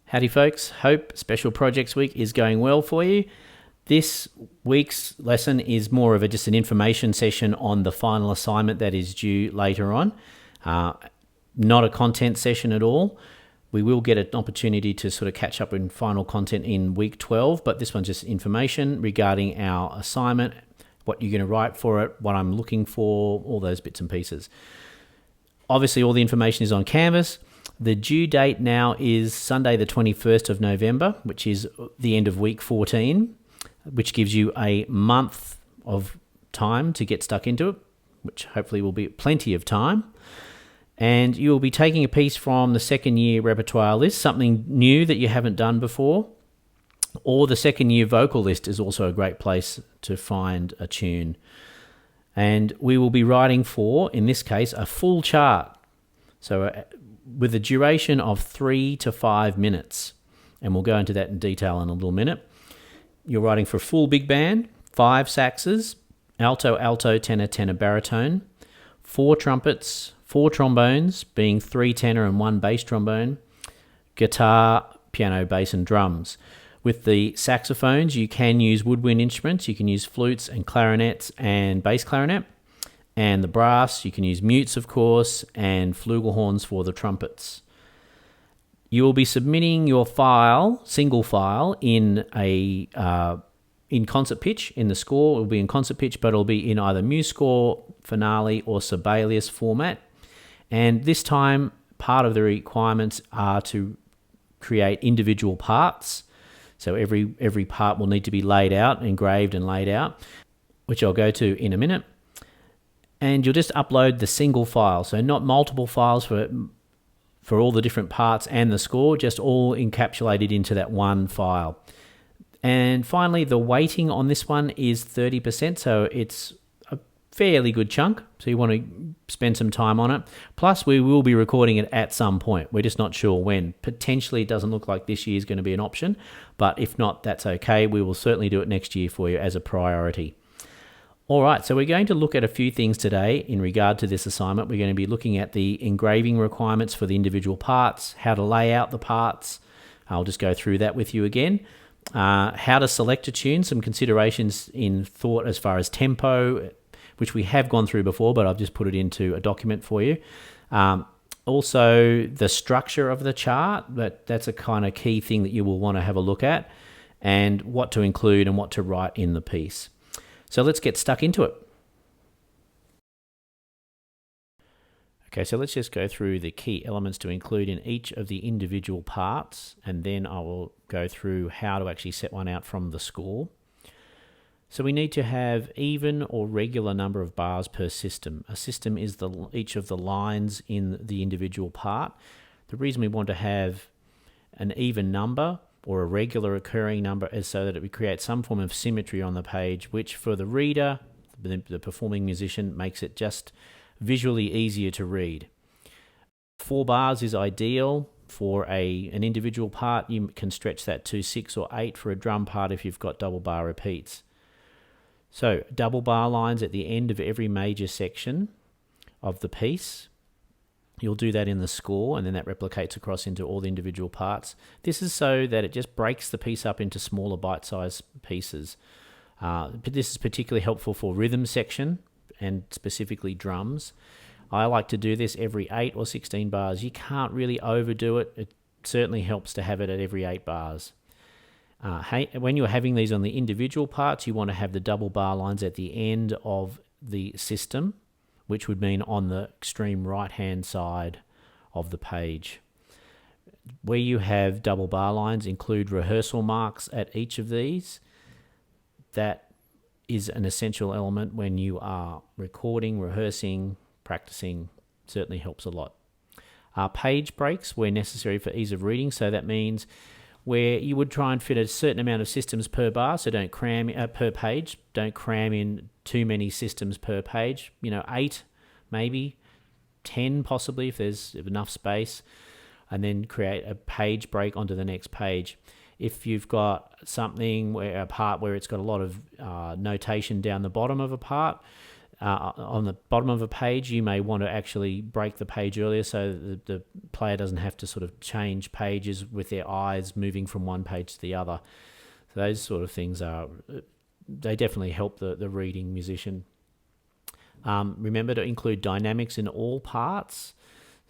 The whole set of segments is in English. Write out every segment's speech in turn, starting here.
Howdy folks, hope Special Projects Week is going well for you. This week's lesson is more of just an information session on the final assignment that is due later on. Not a content session at all. We will get an opportunity to sort of catch up in final content in week 12, but this one's just information regarding our assignment, what you're going to write for it, what I'm looking for, all those bits and pieces. Obviously, all the information is on Canvas. The due date now is Sunday the 21st of November, which is the end of week 14, which gives you a month of time to get stuck into it, which hopefully will be plenty of time. And you will be taking a piece from the second year repertoire list, something new that you haven't done before, or the second year vocal list is also a great place to find a tune. And we will be writing for, in this case, a full chart. So with a duration of 3 to 5 minutes, and we'll go into that in detail in a little minute. You're writing for full big band, 5 saxes, alto, alto, tenor, tenor, baritone, 4 trumpets, 4 trombones, being 3 tenor and 1 bass trombone, guitar, piano, bass, and drums. With the saxophones, you can use woodwind instruments. You can use flutes and clarinets and bass clarinet. And the brass, you can use mutes, of course, and flugelhorns for the trumpets. You will be submitting your file, single file, in concert pitch. In the score, it will be in concert pitch, but it will be in either MuseScore, Finale, or Sibelius format. And this time, part of the requirements are to create individual parts. So every part will need to be laid out, engraved and laid out, which I'll go to in a minute. And you'll just upload the single file, so not multiple files for all the different parts and the score, just all encapsulated into that one file. And finally, the weighting on this one is 30%, so it's a fairly good chunk, so you want to spend some time on it. Plus, we will be recording it at some point. We're just not sure when. Potentially, it doesn't look like this year is going to be an option, but if not, that's okay. We will certainly do it next year for you as a priority. All right, so we're going to look at a few things today in regard to this assignment. We're going to be looking at the engraving requirements for the individual parts, how to lay out the parts. I'll just go through that with you again. How to select a tune, some considerations in thought as far as tempo, which we have gone through before, but I've just put it into a document for you. Also, the structure of the chart, that's a kind of key thing that you will want to have a look at, and what to include and what to write in the piece. So let's get stuck into it. Okay, so let's just go through the key elements to include in each of the individual parts, and then I will go through how to actually set one out from the score. So we need to have even or regular number of bars per system. A system is each of the lines in the individual part. The reason we want to have an even number or a regular occurring number is so that it would create some form of symmetry on the page, which for the reader, the performing musician, makes it just visually easier to read. 4 bars is ideal for an individual part. You can stretch that to 6 or 8 for a drum part if you've got double bar repeats. So double bar lines at the end of every major section of the piece. You'll do that in the score, and then that replicates across into all the individual parts. This is so that it just breaks the piece up into smaller bite-sized pieces. This is particularly helpful for rhythm section and specifically drums. I like to do this every 8 or 16 bars. You can't really overdo it. It certainly helps to have it at every 8 bars. When you're having these on the individual parts, you want to have the double bar lines at the end of the system, which would mean on the extreme right-hand side of the page. Where you have double bar lines, include rehearsal marks at each of these. That is an essential element when you are recording, rehearsing, practicing. Certainly helps a lot. Page breaks where necessary for ease of reading, so that means where you would try and fit a certain amount of systems per bar, so don't cram per page. Don't cram in too many systems per page. 8, maybe 10 possibly if there's enough space, and then create a page break onto the next page. If you've got a part where it's got a lot of notation down the bottom of a part, on the bottom of a page, you may want to actually break the page earlier so the player doesn't have to sort of change pages with their eyes moving from one page to the other. So those sort of things they definitely help the reading musician. Remember to include dynamics in all parts.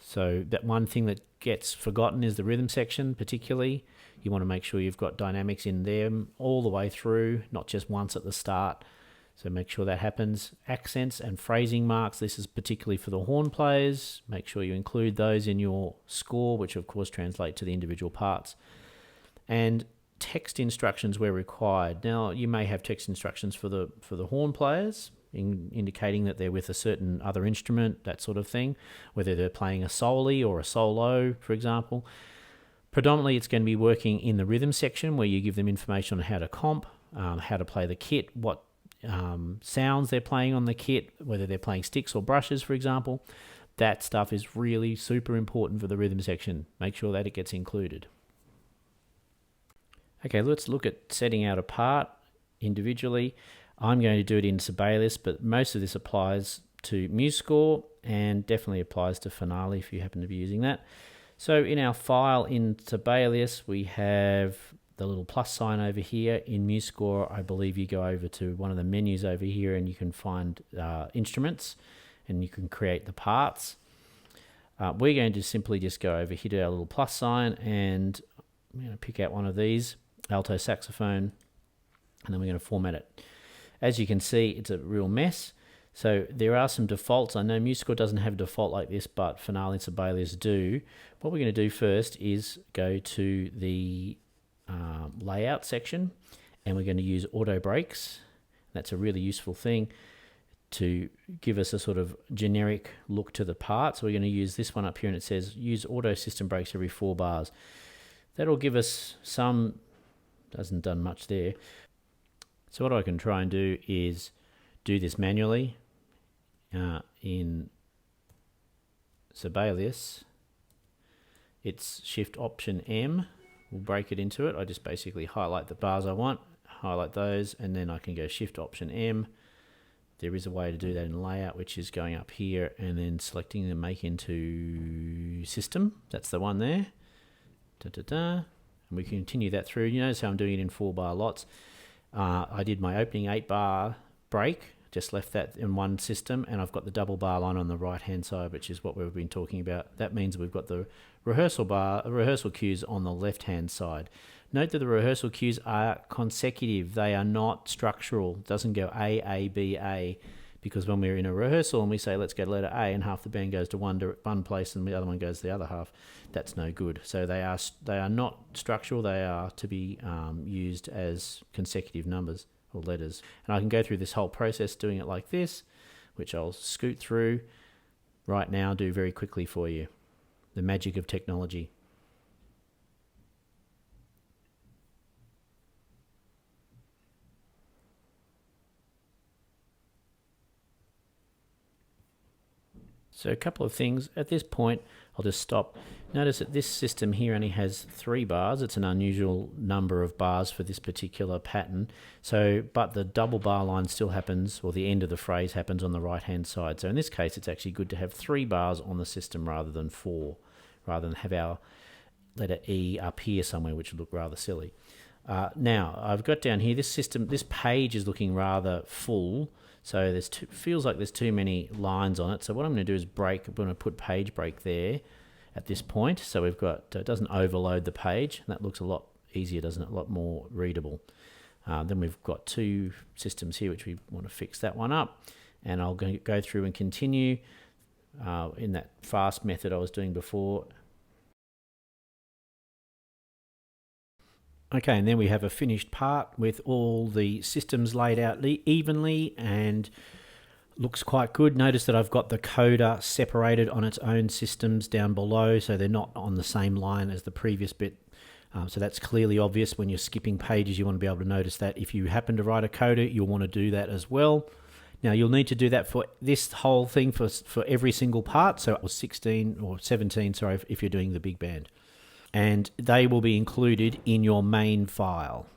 So that one thing that gets forgotten is the rhythm section, particularly. You want to make sure you've got dynamics in them all the way through, not just once at the start. So make sure that happens. Accents and phrasing marks. This is particularly for the horn players. Make sure you include those in your score, which of course translate to the individual parts. And text instructions where required. Now, you may have text instructions for the horn players, indicating that they're with a certain other instrument, that sort of thing, whether they're playing a soli or a solo, for example. Predominantly, it's going to be working in the rhythm section where you give them information on how to comp, how to play the kit, what sounds they're playing on the kit, whether they're playing sticks or brushes, for example. That stuff is really super important for the rhythm section. Make sure that it gets included. Okay, let's look at setting out a part individually. I'm going to do it in Sibelius, but most of this applies to MuseScore and definitely applies to Finale if you happen to be using that. So in our file in Sibelius, we have the little plus sign over here. In MuseScore, I believe you go over to one of the menus over here and you can find instruments and you can create the parts. We're going to simply just go over here to our little plus sign and I'm going to pick out one of these, alto saxophone, and then we're going to format it. As you can see, it's a real mess. So there are some defaults. I know MuseScore doesn't have a default like this, but Finale and Sibelius do. What we're going to do first is go to the layout section, and we're going to use auto breaks. That's a really useful thing to give us a sort of generic look to the part. So we're going to use this one up here, and it says use auto system breaks every 4 bars. That'll give us some, hasn't done much there. So what I can try and do is do this manually in Sibelius. It's Shift Option M. We'll break it into it. I just basically highlight the bars I want, highlight those, and then I can go Shift Option M. There is a way to do that in layout, which is going up here and then selecting the make into system. That's the one there. And we continue that through. You notice how I'm doing it in 4-bar lots. I did my opening 8-bar break, just left that in one system, and I've got the double bar line on the right hand side, which is what we've been talking about. That means we've got the rehearsal cues on the left hand side. Note that the rehearsal cues are consecutive. They are not structural. It doesn't go A, B, A, because when we're in a rehearsal and we say let's go to letter A and half the band goes to one place and the other one goes to the other half, that's no good. So they are not structural. They are to be used as consecutive numbers or letters. And I can go through this whole process doing it like this, which I'll scoot through right now, do very quickly for you. The magic of technology. So a couple of things. At this point, I'll just stop. Notice that this system here only has 3 bars. It's an unusual number of bars for this particular pattern. So, but the double bar line still happens, or the end of the phrase happens on the right-hand side. So in this case, it's actually good to have 3 bars on the system rather than 4, rather than have our letter E up here somewhere, which would look rather silly. Now, I've got down here, this page is looking rather full. So feels like there's too many lines on it. So what I'm going to do is break. I'm going to put page break there at this point. So we've got, it doesn't overload the page. That looks a lot easier, doesn't it? A lot more readable. Then we've got 2 systems here, which we want to fix that one up. And I'll go through and continue in that fast method I was doing before. Okay, and then we have a finished part with all the systems laid out evenly and looks quite good. Notice that I've got the coda separated on its own systems down below, so they're not on the same line as the previous bit. So that's clearly obvious. When you're skipping pages, you want to be able to notice that. If you happen to write a coda, you'll want to do that as well. Now, you'll need to do that for this whole thing for every single part. So it was 16 or 17, sorry, if you're doing the big band. And they will be included in your main file.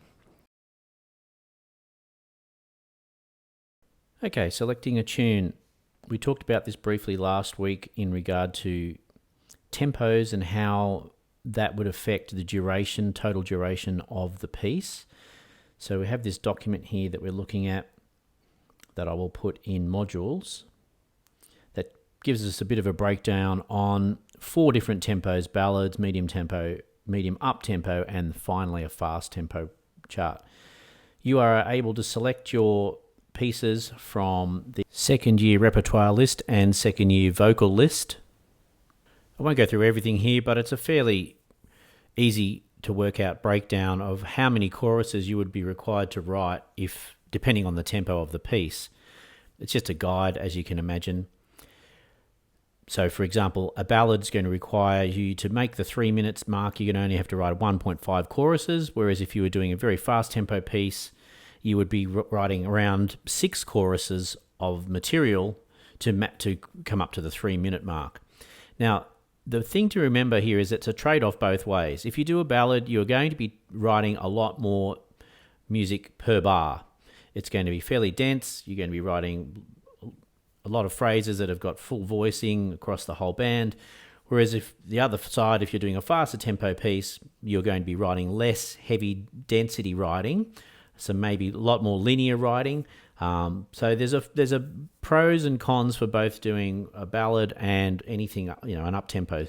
Okay, selecting a tune. We talked about this briefly last week in regard to tempos and how that would affect the duration, total duration of the piece. So we have this document here that we're looking at that I will put in modules that gives us a bit of a breakdown on 4 different tempos: ballads, medium tempo, medium up tempo, and finally a fast tempo chart. You are able to select your pieces from the second year repertoire list and second year vocal list. I won't go through everything here, but it's a fairly easy to work out breakdown of how many choruses you would be required to write if, depending on the tempo of the piece. It's just a guide, as you can imagine. So for example, a ballad's going to require you to make the 3 minutes mark. You're going to only have to write 1.5 choruses, whereas if you were doing a very fast tempo piece, you would be writing around 6 choruses of material to come up to the 3 minute mark. Now, the thing to remember here is it's a trade-off both ways. If you do a ballad, you're going to be writing a lot more music per bar. It's going to be fairly dense. You're going to be writing a lot of phrases that have got full voicing across the whole band. Whereas if the other side, if you're doing a faster tempo piece, you're going to be writing less heavy density writing, so maybe a lot more linear writing. So there's a pros and cons for both doing a ballad and anything, an up tempo.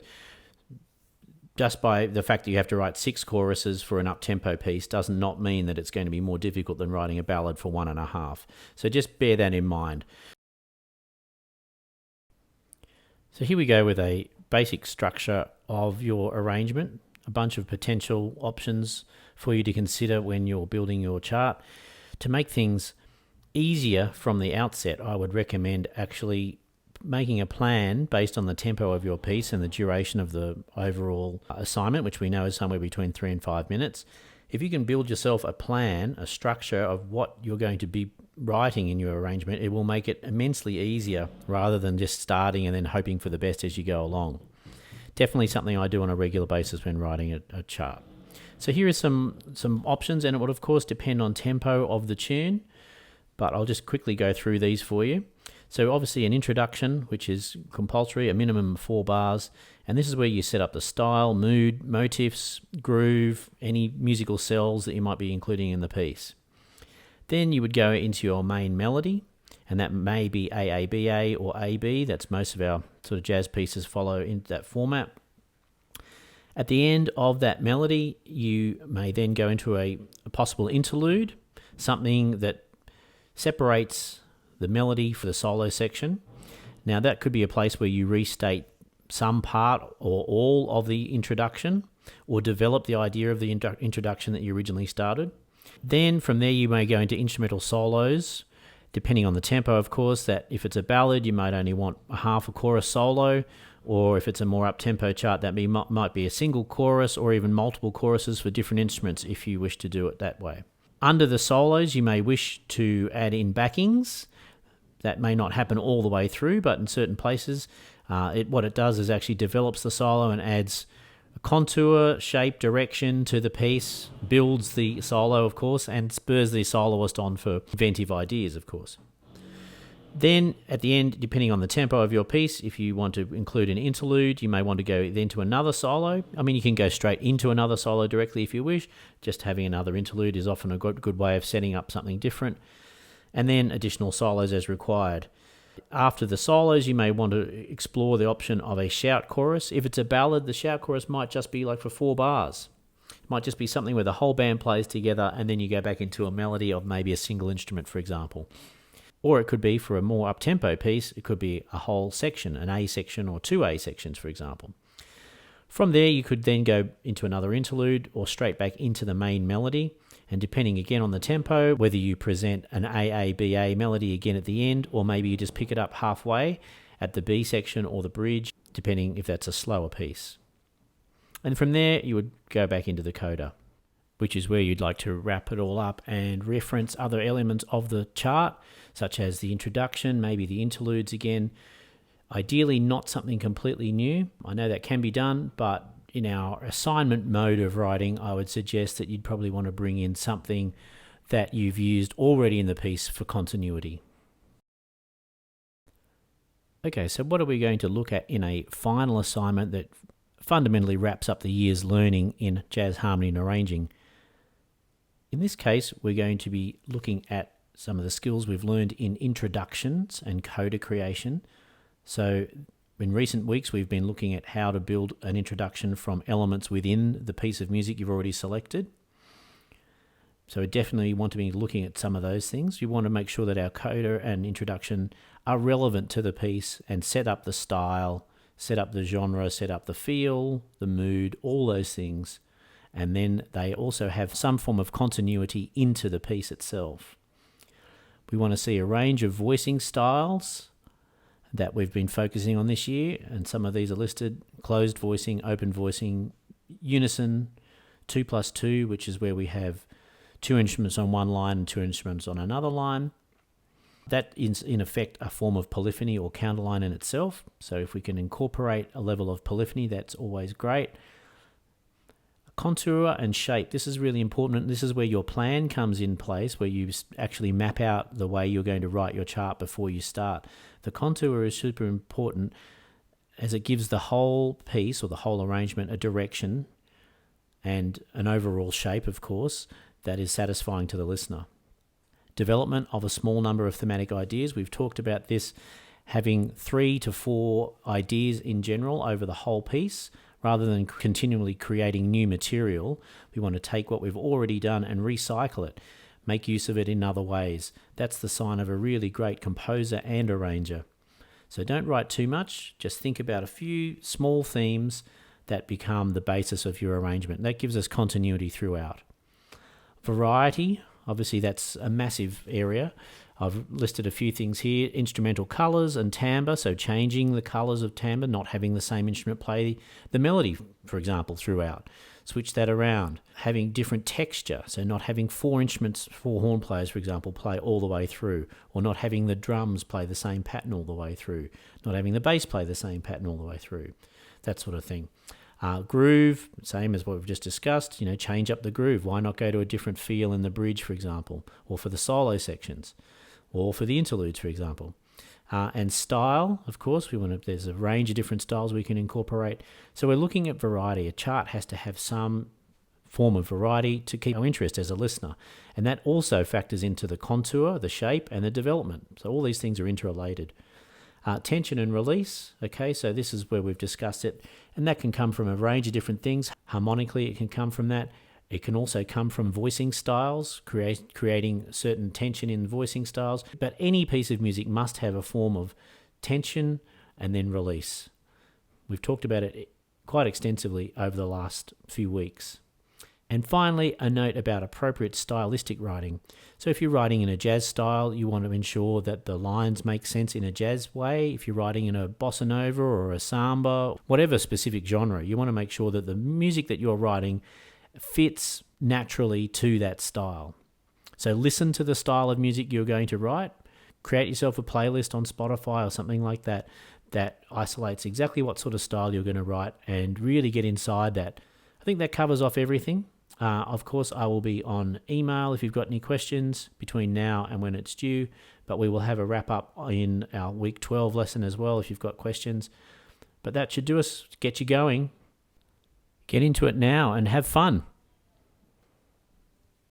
Just by the fact that you have to write 6 choruses for an up tempo piece does not mean that it's going to be more difficult than writing a ballad for 1.5. So just bear that in mind. So here we go with a basic structure of your arrangement, a bunch of potential options for you to consider when you're building your chart. To make things easier from the outset, I would recommend actually making a plan based on the tempo of your piece and the duration of the overall assignment, which we know is somewhere between 3 and 5 minutes. If you can build yourself a plan, a structure of what you're going to be writing in your arrangement, it will make it immensely easier rather than just starting and then hoping for the best as you go along. Definitely something I do on a regular basis when writing a chart. So here are some options, and it would of course depend on tempo of the tune, but I'll just quickly go through these for you. So obviously an introduction, which is compulsory, a minimum of 4 bars, and this is where you set up the style, mood, motifs, groove, any musical cells that you might be including in the piece. Then you would go into your main melody, and that may be AABA or AB. That's most of our sort of jazz pieces follow in that format. At the end of that melody, you may then go into a possible interlude, something that separates the melody for the solo section. Now that could be a place where you restate some part or all of the introduction, or develop the idea of the introduction that you originally started. Then from there you may go into instrumental solos, depending on the tempo of course. That if it's a ballad, you might only want a half a chorus solo, or if it's a more up-tempo chart, that might be a single chorus or even multiple choruses for different instruments if you wish to do it that way. Under the solos, you may wish to add in backings. That may not happen all the way through, but in certain places, what it does is actually develops the solo and adds a contour, shape, direction to the piece, builds the solo, of course, and spurs the soloist on for inventive ideas, of course. Then at the end, depending on the tempo of your piece, if you want to include an interlude, you may want to go then to another solo. I mean, you can go straight into another solo directly if you wish. Just having another interlude is often a good way of setting up something different. And then additional solos as required. After the solos, you may want to explore the option of a shout chorus. If it's a ballad, the shout chorus might just be like for 4 bars. It might just be something where the whole band plays together and then you go back into a melody of maybe a single instrument, for example. Or it could be for a more up-tempo piece, it could be a whole section, an A section or 2 A sections, for example. From there, you could then go into another interlude or straight back into the main melody. And depending again on the tempo, whether you present an AABA melody again at the end, or maybe you just pick it up halfway at the B section or the bridge, depending if that's a slower piece. And from there, you would go back into the coda, which is where you'd like to wrap it all up and reference other elements of the chart, such as the introduction, maybe the interludes again. Ideally, not something completely new. I know that can be done, but in our assignment mode of writing, I would suggest that you'd probably want to bring in something that you've used already in the piece for continuity. Okay, so what are we going to look at in a final assignment that fundamentally wraps up the year's learning in jazz harmony and arranging? In this case, we're going to be looking at some of the skills we've learned in introductions and coda creation. So in recent weeks, we've been looking at how to build an introduction from elements within the piece of music you've already selected. So we definitely want to be looking at some of those things. You want to make sure that our coda and introduction are relevant to the piece and set up the style, set up the genre, set up the feel, the mood, all those things. And then they also have some form of continuity into the piece itself. We want to see a range of voicing styles that we've been focusing on this year, and some of these are listed: closed voicing, open voicing, unison, 2+2, which is where we have two instruments on one line and two instruments on another line. That is in effect a form of polyphony or counterline in itself. So if we can incorporate a level of polyphony, that's always great. Contour and shape, this is really important. This is where your plan comes in place, where you actually map out the way you're going to write your chart before you start. The contour is super important as it gives the whole piece or the whole arrangement a direction and an overall shape, of course, that is satisfying to the listener. Development of a small number of thematic ideas. We've talked about this having 3 to 4 ideas in general over the whole piece. Rather than continually creating new material, we want to take what we've already done and recycle it, make use of it in other ways. That's the sign of a really great composer and arranger. So don't write too much, just think about a few small themes that become the basis of your arrangement. That gives us continuity throughout. Variety, obviously that's a massive area. I've listed a few things here: instrumental colours and timbre, so changing the colours of timbre, not having the same instrument play the melody, for example, throughout. Switch that around. Having different texture, so not having 4 instruments, 4 horn players, for example, play all the way through, or not having the drums play the same pattern all the way through, not having the bass play the same pattern all the way through, that sort of thing. Groove, same as what we've just discussed, change up the groove. Why not go to a different feel in the bridge, for example, or for the solo sections, or for the interludes, for example. And style, of course, there's a range of different styles we can incorporate. So we're looking at variety. A chart has to have some form of variety to keep our interest as a listener. And that also factors into the contour, the shape, and the development. So all these things are interrelated. Tension and release, okay, so this is where we've discussed it, and that can come from a range of different things. Harmonically, it can come from that. It can also come from voicing styles, creating certain tension in voicing styles. But any piece of music must have a form of tension and then release. We've talked about it quite extensively over the last few weeks. And finally, a note about appropriate stylistic writing. So if you're writing in a jazz style, you want to ensure that the lines make sense in a jazz way. If you're writing in a bossa nova or a samba, whatever specific genre, you want to make sure that the music that you're writing fits naturally to that style. So listen to the style of music you're going to write. Create yourself a playlist on Spotify or something like that that isolates exactly what sort of style you're going to write, and really get inside that. I think that covers off everything. Of course, I will be on email if you've got any questions between now and when it's due, but we will have a wrap up in our week 12 lesson as well if you've got questions. But that should do us, get you going. Get into it now and have fun.